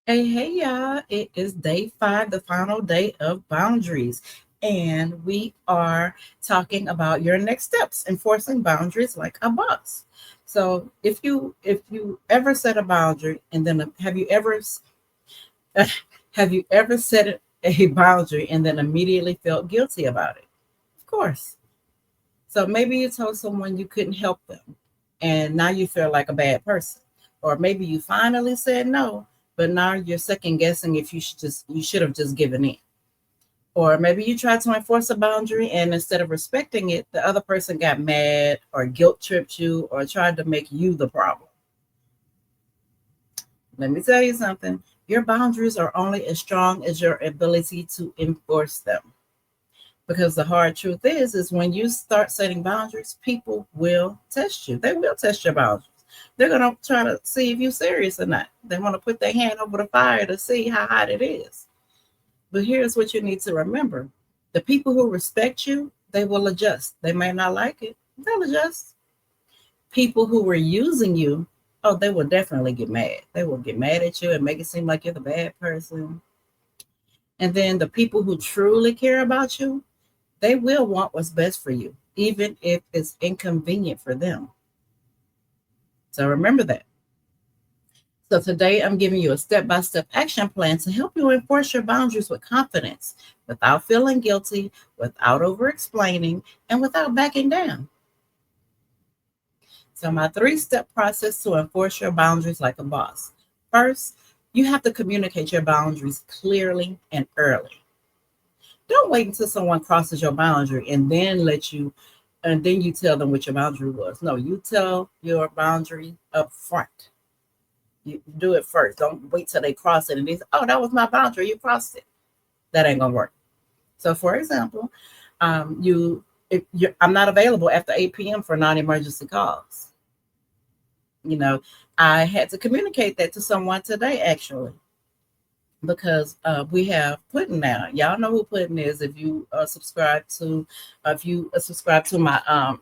Hey, y'all. It is day 5, the final day of boundaries. And we are talking about your next steps, enforcing boundaries like a boss. So if you ever set a boundary and then have you ever set a boundary and then immediately felt guilty about it? Of course. So maybe you told someone you couldn't help them and now you feel like a bad person. Or maybe you finally said no, but now you're second guessing if you should have just given in. Or maybe you tried to enforce a boundary and instead of respecting it, the other person got mad or guilt tripped you or tried to make you the problem. Let me tell you something. Your boundaries are only as strong as your ability to enforce them. Because the hard truth is when you start setting boundaries, people will test you. They will test your boundaries. They're gonna try to see if you're serious or not. They want to put their hand over the fire to see how hot it is. But here's what you need to remember: the people who respect you, they will adjust. They may not like it, they'll adjust. People who were using you, oh, they will definitely get mad. They will get mad at you and make it seem like you're the bad person. And then the people who truly care about you, they will want what's best for you, even if it's inconvenient for them. So remember that. So today I'm giving you a step-by-step action plan to help you enforce your boundaries with confidence, without feeling guilty, without over-explaining, and without backing down. So my three-step process to enforce your boundaries like a boss. First, you have to communicate your boundaries clearly and early. Don't wait until someone crosses your boundary and then you tell them what your boundary was. No, you tell your boundary up front. You do it first. Don't wait till they cross it and they say, "Oh, that was my boundary. You crossed it." That ain't gonna work. So, for example, you if you I'm not available after 8 p.m. for non-emergency calls. You know, I had to communicate that to someone today, actually, because we have Puddin now. Y'all know who Puddin is if you subscribe to my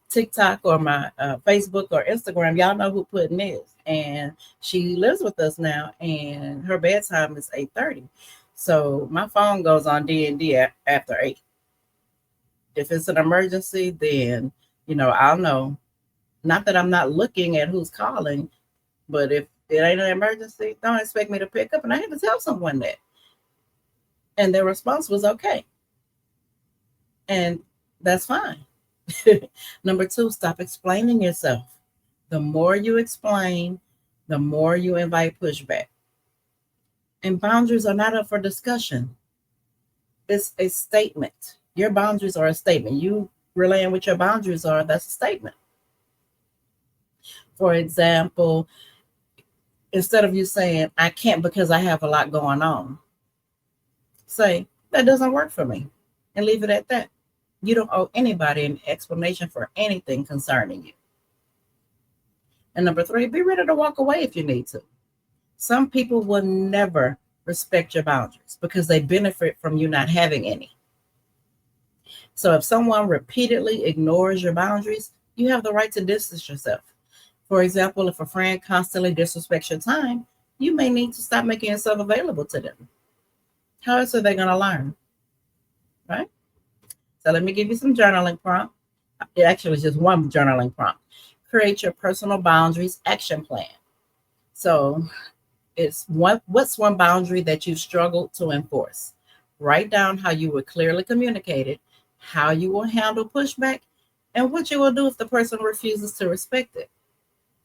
TikTok or my Facebook or Instagram. Y'all know who Puddin is, and she lives with us now, and her bedtime is 8:30. So my phone goes on D&D after 8. If it's an emergency, then I'll know. Not that I'm not looking at who's calling, but if it ain't an emergency, don't expect me to pick up. And I had to tell someone that. And their response was okay. And that's fine. Number two, stop explaining yourself. The more you explain, the more you invite pushback. And boundaries are not up for discussion, it's a statement. Your boundaries are a statement. You relaying what your boundaries are, that's a statement. For example, instead of you saying, "I can't because I have a lot going on," say, "That doesn't work for me," and leave it at that. You don't owe anybody an explanation for anything concerning you. And number three, be ready to walk away if you need to. Some people will never respect your boundaries because they benefit from you not having any. So if someone repeatedly ignores your boundaries, you have the right to distance yourself. For example, if a friend constantly disrespects your time, you may need to stop making yourself available to them. How else are they going to learn? Right? So let me give you some journaling prompt. It actually is just one journaling prompt. Create your personal boundaries action plan. So what's one boundary that you've struggled to enforce? Write down how you would clearly communicate it, how you will handle pushback, and what you will do if the person refuses to respect it.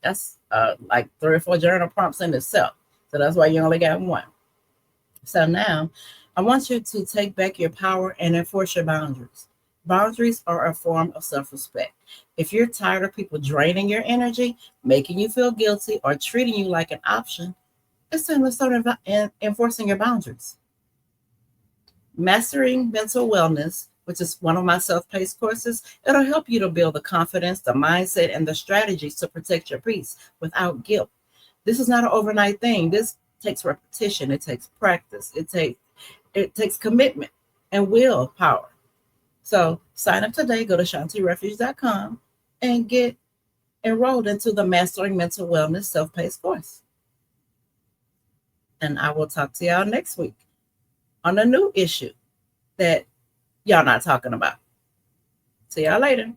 That's like 3 or 4 journal prompts in itself. So that's why you only got one. So now I want you to take back your power and enforce your boundaries. Boundaries are a form of self respect. If you're tired of people draining your energy, making you feel guilty, or treating you like an option, it's time to start enforcing your boundaries. Mastering Mental Wellness, which is one of my self paced courses, it'll help you to build the confidence, the mindset, and the strategies to protect your peace without guilt. This is not an overnight thing. This takes repetition, it takes practice, it takes commitment and willpower. So sign up today, go to shantirefuge.com and get enrolled into the Mastering Mental Wellness self-paced course. And I will talk to y'all next week on a new issue that y'all not talking about. See y'all later.